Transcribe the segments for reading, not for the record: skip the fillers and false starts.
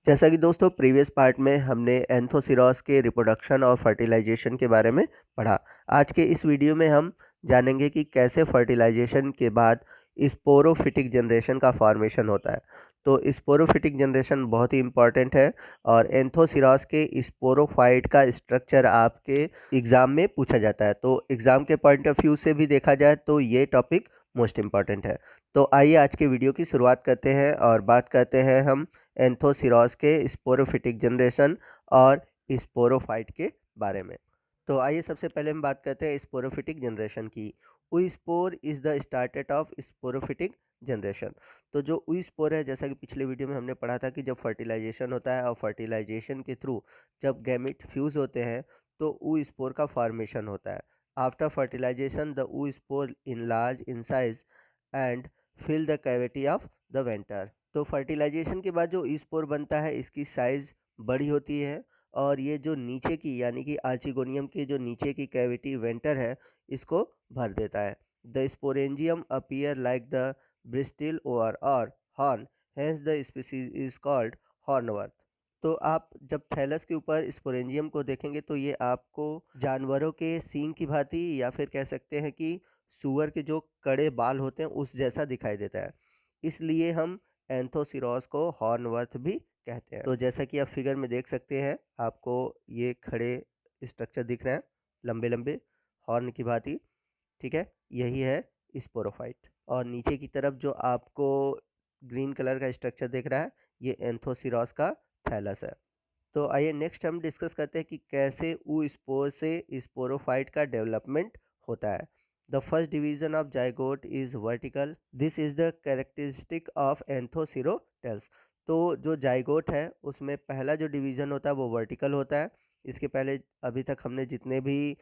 जैसा कि दोस्तों प्रीवियस पार्ट में हमने एंथोसिरॉस के रिप्रोडक्शन और फर्टिलाइजेशन के बारे में पढ़ा। आज के इस वीडियो में हम जानेंगे कि कैसे फर्टिलाइजेशन के बाद स्पोरोफिटिक जनरेशन का फॉर्मेशन होता है। तो स्पोरोफिटिक जनरेशन बहुत ही इंपॉर्टेंट है और एंथोसिरॉस के स्पोरोफाइट का स्ट्रक्चर आपके एग्ज़ाम में पूछा जाता है। तो एग्ज़ाम के पॉइंट ऑफ व्यू से भी देखा जाए तो ये टॉपिक मोस्ट इम्पॉर्टेंट है। तो आइए आज के वीडियो की शुरुआत करते हैं और बात करते हैं हम एंथोसिरॉस के स्पोरोफिटिक जनरेशन और स्पोरोफाइट के बारे में। तो आइए सबसे पहले हम बात करते हैं स्पोरोफिटिक जनरेशन की। ऊस्पोर is the started off sporophytic generation. तो जो ऊस्पोर है, जैसा कि पिछले वीडियो में हमने पढ़ा था कि जब फर्टिलाइजेशन होता है और फर्टिलाइजेशन के थ्रू जब गैमेट फ्यूज़ होते हैं तो ऊस्पोर का फॉर्मेशन होता है। After fertilization the oospore enlarge in size and fill the cavity of the venter. तो फर्टिलाइजेशन के बाद जो स्पोर बनता है इसकी साइज़ बड़ी होती है और ये जो नीचे की यानी कि आर्चिगोनियम की जो नीचे की कैविटी वेंटर है इसको भर देता है। The sporangium appear like the bristle और horn, hence the species is called hornwort. तो आप जब थैलस के ऊपर स्पोरेंजियम को देखेंगे तो ये आपको जानवरों के सींग की भांति या फिर कह सकते हैं कि सूअर के जो कड़े बाल होते हैं उस जैसा दिखाई देता है। इसलिए हम एंथोसिरॉस को हॉर्नवर्थ भी कहते हैं। तो जैसा कि आप फिगर में देख सकते हैं, आपको ये खड़े स्ट्रक्चर दिख रहे हैं, लंबे लंबे हॉर्न की भांति। ठीक है, यही है स्पोरोफाइट। और नीचे की तरफ जो आपको ग्रीन कलर का स्ट्रक्चर दिख रहा है ये एंथोसिरॉस का थैलस है। तो आइए नेक्स्ट हम डिस्कस करते हैं कि कैसे स्पोर से स्पोरोफाइट का डेवलपमेंट होता है। The first division of zygote is vertical, this is the characteristic of anthocerotales. तो जो जाइगोट है उसमें पहला जो डिवीजन होता है वो वर्टिकल होता है। इसके पहले अभी तक हमने जितने भी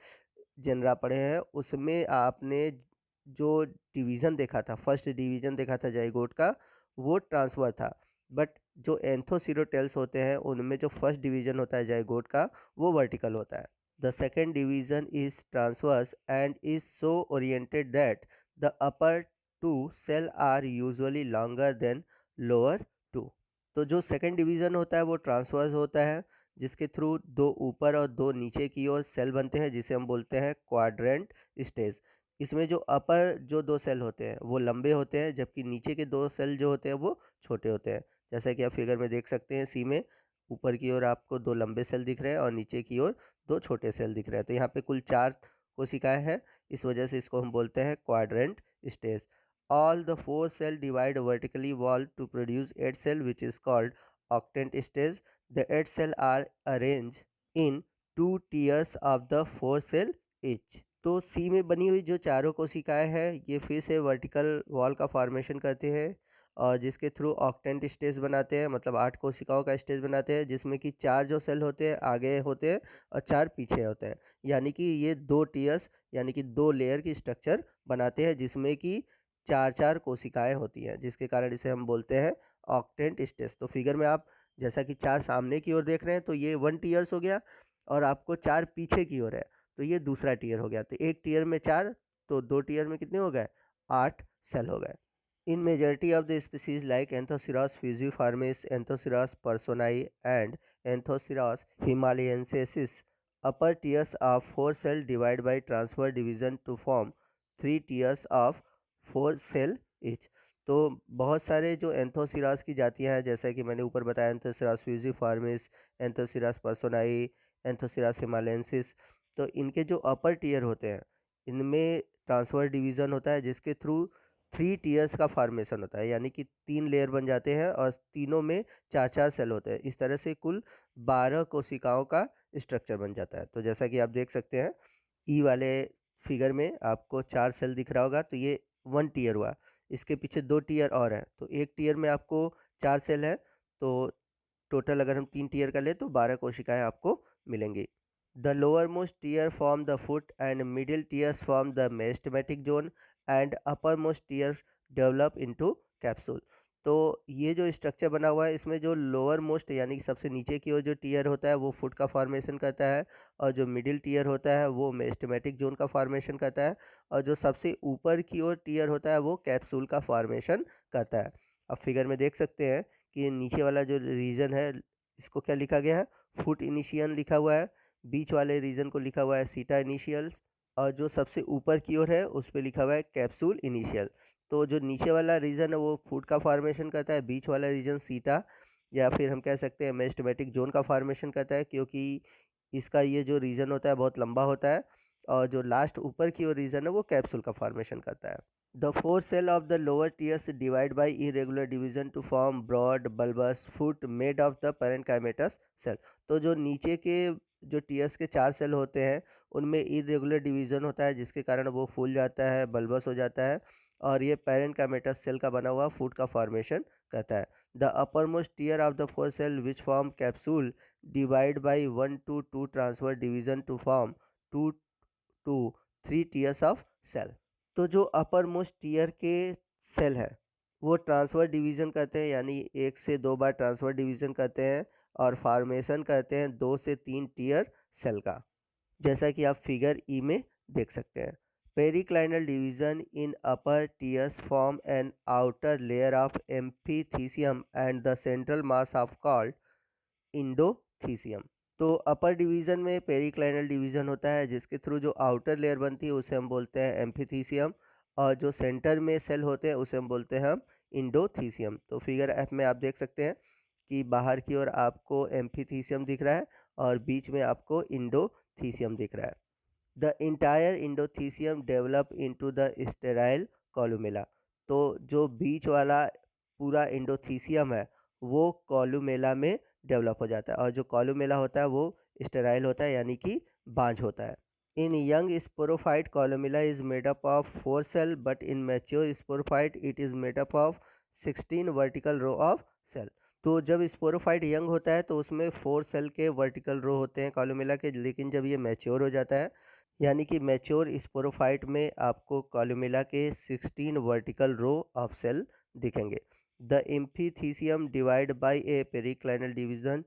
जनरा पढ़े हैं उसमें आपने जो डिवीज़न देखा था, फर्स्ट डिवीज़न देखा था जाइगोट का, वो ट्रांसफर था। बट जो एंथोसिरोटेल्स होते हैं उनमें जो फर्स्ट डिवीज़न होता है जाइगोट का वो वर्टिकल होता है। The second division is transverse and is so oriented that the upper two cell are usually longer than lower two. तो जो सेकेंड डिवीज़न होता है वो ट्रांसवर्स होता है जिसके थ्रू दो ऊपर और दो नीचे की ओर सेल बनते हैं जिसे हम बोलते हैं क्वाड्रेंट स्टेज। इसमें जो अपर जो दो सेल होते हैं वो लंबे होते हैं जबकि नीचे के दो सेल जो होते हैं वो छोटे होते हैं। जैसा कि आप फिगर में देख सकते हैं, सी में ऊपर की ओर आपको दो लंबे सेल दिख रहे हैं और नीचे की ओर दो छोटे सेल दिख रहे हैं। तो यहाँ पे कुल 4 कोशिकाएं हैं, इस वजह से इसको हम बोलते हैं quadrant stage. All the 4 cell divide vertically wall to produce 8 cell which is called octant stage. The 8 cells are arranged in 2 tiers of the 4 cell each। तो सी में बनी हुई जो चारों कोशिकाएं हैं ये फिर से वर्टिकल वॉल का फॉर्मेशन करते हैं और जिसके थ्रू ऑक्टेंट स्टेज बनाते हैं, मतलब 8 कोशिकाओं का स्टेज बनाते हैं जिसमें कि 4 जो सेल होते हैं आगे होते हैं और 4 पीछे होते हैं। यानी कि ये 2 टीयर्स यानी कि 2 लेयर की स्ट्रक्चर बनाते हैं जिसमें कि 4 कोशिकाएं होती हैं, जिसके कारण इसे हम बोलते हैं ऑक्टेंट स्टेज। तो फिगर में आप जैसा कि 4 सामने की ओर देख रहे हैं तो ये 1 टीयर्स हो गया और आपको 4 पीछे की ओर है तो ये दूसरा टीयर हो गया। तो एक टीयर में 4 तो 2 टीयर में कितने हो गए, 8 सेल हो गए। In majority of the species like anthoceros fusiformis, anthoceros personii and anthoceros himalayensis, upper tiers of 4 cell divide by transfer division to form 3 tiers of 4 cell each। तो बहुत सारे जो एंथोसिरास की जातियां हैं जैसा कि मैंने ऊपर बताया, एंथोसिरास फ्यूजिफॉर्मिस, एंथोसिरास पर्सोनाई, एंथोसिरास हिमालयंसिस। तो इनके जो अपर टीयर होते हैं इनमें ट्रांसफर डिवीज़न होता है जिसके थ्रू 3 टीयर्स का फॉर्मेशन होता है, यानी कि 3 लेयर बन जाते हैं और तीनों में 4 सेल होते हैं। इस तरह से कुल 12 कोशिकाओं का स्ट्रक्चर बन जाता है। तो जैसा कि आप देख सकते हैं ई वाले फिगर में आपको 4 सेल दिख रहा होगा तो ये 1 टीयर हुआ। इसके पीछे 2 टीयर और हैं तो एक टीयर में आपको 4 सेल है, तो टोटल अगर हम 3 टीयर का ले तो 12 कोशिकाएं आपको मिलेंगी। The lowermost tier form the foot and middle tiers form the meristematic zone and uppermost tier develop into capsule. तो ये जो स्ट्रक्चर बना हुआ है इसमें जो लोअर मोस्ट यानी कि सबसे नीचे की ओर जो टीयर होता है वो फुट का फॉर्मेशन करता है और जो मिडिल टीयर होता है वो मेरिस्टेमेटिक जोन का फॉर्मेशन करता है और जो सबसे ऊपर की ओर टीयर होता है वो कैप्सूल का फॉर्मेशन करता है। अब फिगर में देख सकते हैं कि नीचे वाला जो रीजन है इसको क्या लिखा गया है, फुट इनिशियल लिखा हुआ है। बीच वाले रीजन को लिखा हुआ है सीटा इनिशियल्स, और जो सबसे ऊपर की ओर है उस पर लिखा हुआ है कैप्सूल इनिशियल। तो जो नीचे वाला रीजन है वो फुट का फॉर्मेशन करता है, बीच वाला रीजन सीटा या फिर हम कह सकते हैं मेरिस्टेमेटिक जोन का फॉर्मेशन करता है, क्योंकि इसका ये जो रीजन होता है बहुत लंबा होता है। और जो लास्ट ऊपर की ओर रीजन है वो कैप्सूल का फॉर्मेशन करता है। The four cell of the lower tiers divide by irregular division to form broad bulbous foot made of the parenchymatous cell। तो जो नीचे के जो टीयर्स के 4 सेल होते हैं उनमें इरेगुलर डिवीजन होता है, जिसके कारण वो फूल जाता है, बल्बस हो जाता है, और ये पेरेंकाइमेटस सेल का बना हुआ फूट का फॉर्मेशन करता है। The uppermost tier of the four cell which form capsule divide by 1 to 2 transverse division to form 2 to 3 tiers of cell. तो जो अपर मोस्ट टीयर के सेल है वो ट्रांसफर डिवीज़न करते हैं, यानी 1 से 2 बार ट्रांसफर डिवीज़न करते हैं और फॉर्मेशन करते हैं 2 से 3 टीयर सेल का, जैसा कि आप फिगर ई में देख सकते हैं। Periclinal division in upper tiers form an outer layer of amphithecium and the central mass of called endothecium. तो अपर डिवीज़न में पेरिक्लाइनल डिवीज़न होता है, जिसके थ्रू जो आउटर लेयर बनती है उसे हम बोलते हैं एम्फीथीसियम, और जो सेंटर में सेल होते हैं उसे हम बोलते हैं हम इंडोथीसियम। तो फिगर एफ में आप देख सकते हैं कि बाहर की ओर आपको एम्फीथीसियम दिख रहा है और बीच में आपको इंडोथीसियम दिख रहा है। The entire endothecium develop into the sterile columella. तो जो बीच वाला पूरा इंडोथीसियम है वो कॉलुमेला में डेवलप हो जाता है, और जो कॉलुमेला होता है वो स्टेराइल होता है, यानी कि बांझ होता है। In young sporophyte columella is made up of 4 cell, but in mature sporophyte it is made up of 16 vertical row of cell. तो जब स्पोरोफाइट यंग होता है तो उसमें 4 सेल के वर्टिकल रो होते हैं कॉलुमेला के, लेकिन जब ये मैच्योर हो जाता है, यानी कि मैच्योर स्पोरोफाइट में आपको कॉलुमेला के 16 वर्टिकल रो ऑफ सेल दिखेंगे। The amphithecium divide by A periclinal division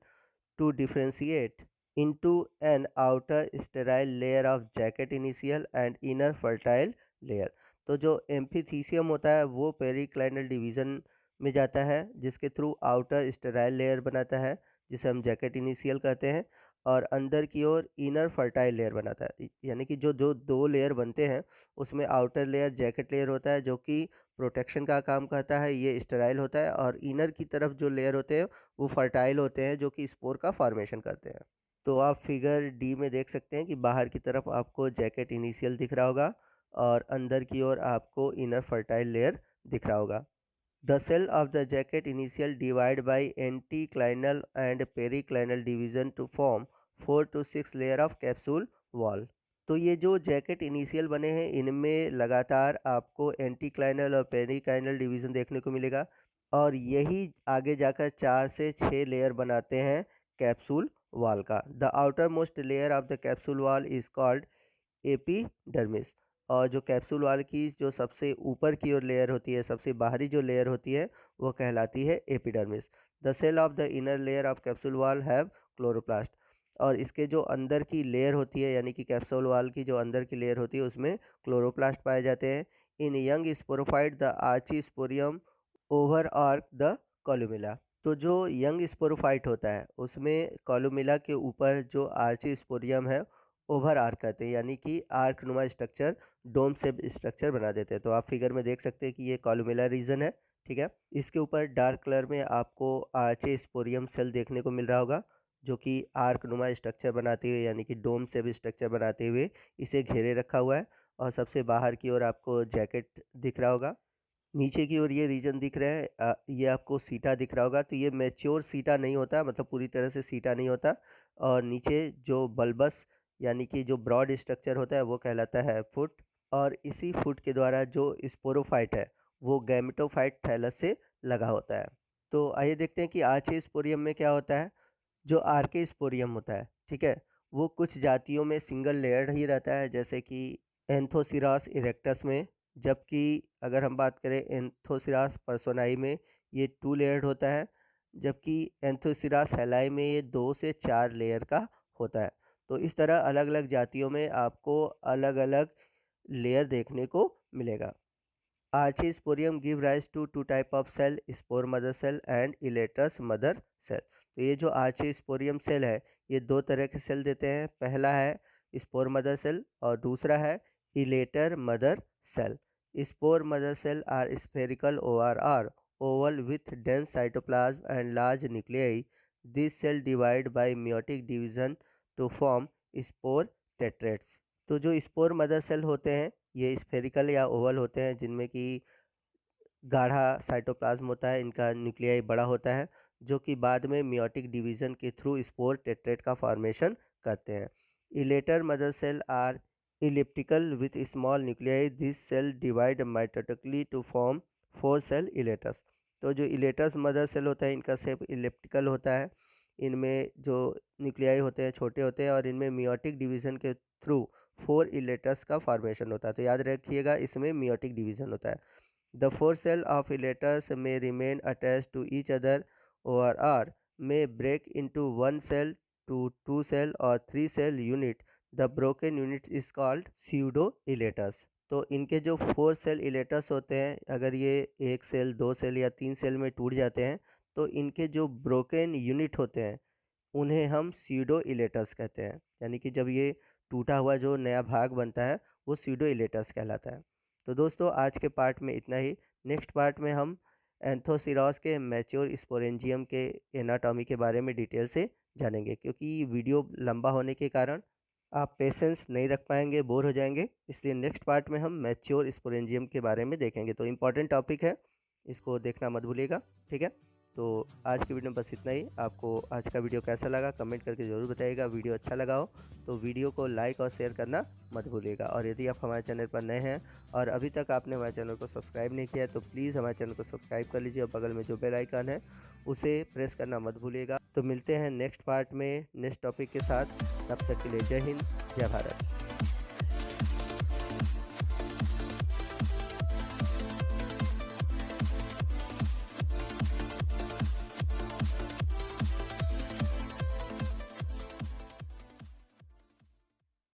to differentiate into an outer sterile layer of jacket initial and inner fertile layer। तो जो एम्फीथीसियम होता है वो पेरिक्लाइनल डिवीजन में जाता है, जिसके थ्रू आउटर स्टेराइल लेयर बनाता है जिसे हम जैकेट इनिशियल कहते हैं, और अंदर की ओर इनर फर्टाइल लेयर बनाता है। यानी कि जो जो दो लेयर बनते हैं उसमें आउटर लेयर जैकेट लेयर होता है जो कि प्रोटेक्शन का काम करता है, ये स्टेराइल होता है, और इनर की तरफ जो लेयर होते हैं वो फर्टाइल होते हैं जो कि स्पोर का फॉर्मेशन करते हैं। तो आप फिगर डी में देख सकते हैं कि बाहर की तरफ आपको जैकेट इनिशियल दिख रहा होगा और अंदर की ओर आपको इनर फर्टाइल लेयर दिख रहा होगा। The cell of the jacket initial divide by anticlinal and periclinal division to form 4 to 6 layer of capsule wall. तो ये जो जैकेट इनिशियल बने हैं इनमें लगातार आपको एंटीक्लाइनल और पेरिक्लाइनल डिवीज़न देखने को मिलेगा, और यही आगे जाकर 4 से 6 लेयर बनाते हैं कैप्सूल वॉल का। The outer most layer of the capsule wall is called epidermis. और जो कैप्सूल वॉल की जो सबसे ऊपर की ओर लेयर होती है, सबसे बाहरी जो लेयर होती है वो कहलाती है epidermis. The cell of the inner layer of capsule wall have chloroplast. और इसके जो अंदर की लेयर होती है, यानी कि कैप्सूल वॉल की जो अंदर की लेयर होती है उसमें क्लोरोप्लास्ट पाए जाते हैं। In young sporophyte the archesporium over arch the columella. तो जो यंग स्पोरोफाइट होता है उसमें कॉलुमेला के ऊपर जो आर्ची स्पोरियम है ओवर आर्क करते हैं, यानी कि आर्क नुमा स्ट्रक्चर, डोम शेप स्ट्रक्चर बना देते हैं। तो आप फिगर में देख सकते हैं कि ये कॉलुमेला रीजन है, ठीक है। इसके ऊपर डार्क कलर में आपको आर्चे स्पोरियम सेल देखने को मिल रहा होगा जो कि आर्क नुमा स्ट्रक्चर बनाते हुए, यानी कि डोम शेप स्ट्रक्चर बनाते हुए इसे घेरे रखा हुआ है। और सबसे बाहर की ओर आपको जैकेट दिख रहा होगा, नीचे की ओर ये रीजन दिख रहा है, ये आपको सीटा दिख रहा होगा। तो ये मैच्योर सीटा नहीं होता, मतलब पूरी तरह से सीटा नहीं होता। और नीचे जो बल्बस यानी कि जो ब्रॉड स्ट्रक्चर होता है वो कहलाता है फुट, और इसी फुट के द्वारा जो स्पोरोफाइट है वो गैमेटोफाइट थैलस से लगा होता है। तो आइए देखते हैं कि आर्चे स्पोरियम में क्या होता है। जो आर्के स्पोरियम होता है, ठीक है, वो कुछ जातियों में सिंगल लेयर्ड ही रहता है, जैसे कि एंथोसिरास इरेक्टस में। जबकि अगर हम बात करें एंथोसिरास पर्सोनाई में ये 2 लेयर्ड होता है, जबकि एंथोसिरास हेलाई में ये 2 से 4 लेयर का होता है। तो इस तरह अलग अलग जातियों में आपको अलग अलग लेयर देखने को मिलेगा। Archesporium give rise to two type of cell, spore mother cell and elaters mother cell. तो ये जो आर्चीस्पोरियम सेल है ये दो तरह के सेल देते हैं। पहला है स्पोर मदर सेल और दूसरा है elater mother cell. Spore mother cell are spherical OR oval with dense cytoplasm and large nuclei. This cell divide by meiotic division to form spore tetrads। तो जो स्पोर मदर सेल होते हैं ये spherical या Oval होते हैं, जिनमें कि गाढ़ा साइटोप्लाज्म होता है, इनका न्यूक्लियाई बड़ा होता है, जो कि बाद में मियोटिक डिवीजन के थ्रू स्पोर टेट्रेट का फॉर्मेशन करते हैं। Elater mother cell are elliptical with small nuclei. This cell divide mitotically to form 4 cell elaters. तो जो इलेटस मदर सेल होता है इनका शेप इलिप्टिकल होता है, इनमें जो न्यूक्लियाई होते हैं छोटे होते हैं और इनमें मियोटिक डिवीजन के थ्रू 4 इलेटस का फॉर्मेशन होता है। तो याद रखिएगा इसमें मियोटिक डिवीजन होता है। The 4 cells of letters may remain attached to each other or may break into 1 cell to 2 cell or 3 cell unit. The broken unit is called pseudo-elaters। तो इनके जो 4 सेल इलेटस होते हैं, अगर ये 1 सेल 2 सेल या 3 सेल में टूट जाते हैं तो इनके जो ब्रोकन यूनिट होते हैं उन्हें हम स्यूडो इलेटस कहते हैं। यानी कि जब ये टूटा हुआ जो नया भाग बनता है वो स्यूडो इलेटस कहलाता है। तो दोस्तों आज के पार्ट में इतना ही। नेक्स्ट पार्ट में हम एंथोसिरॉस के मैच्योर स्पोरेंजियम के एनाटॉमी के बारे में डिटेल से जानेंगे, क्योंकि वीडियो लंबा होने के कारण आप पेशेंस नहीं रख पाएंगे, बोर हो जाएंगे, इसलिए नेक्स्ट पार्ट में हम मैच्योर स्पोरेंजियम के बारे में देखेंगे। तो इम्पॉर्टेंट टॉपिक है, इसको देखना मत भूलिएगा, ठीक है। तो आज की वीडियो में बस इतना ही। आपको आज का वीडियो कैसा लगा कमेंट करके ज़रूर बताइएगा। वीडियो अच्छा लगा हो तो वीडियो को लाइक और शेयर करना मत भूलिएगा। और यदि आप हमारे चैनल पर नए हैं और अभी तक आपने हमारे चैनल को सब्सक्राइब नहीं किया है तो प्लीज़ हमारे चैनल को सब्सक्राइब कर लीजिए और बगल में जो बेल आइकन है उसे प्रेस करना मत भूलिएगा। तो मिलते हैं नेक्स्ट पार्ट में नेक्स्ट टॉपिक के साथ। तब तक के लिए जय हिंद, जय भारत।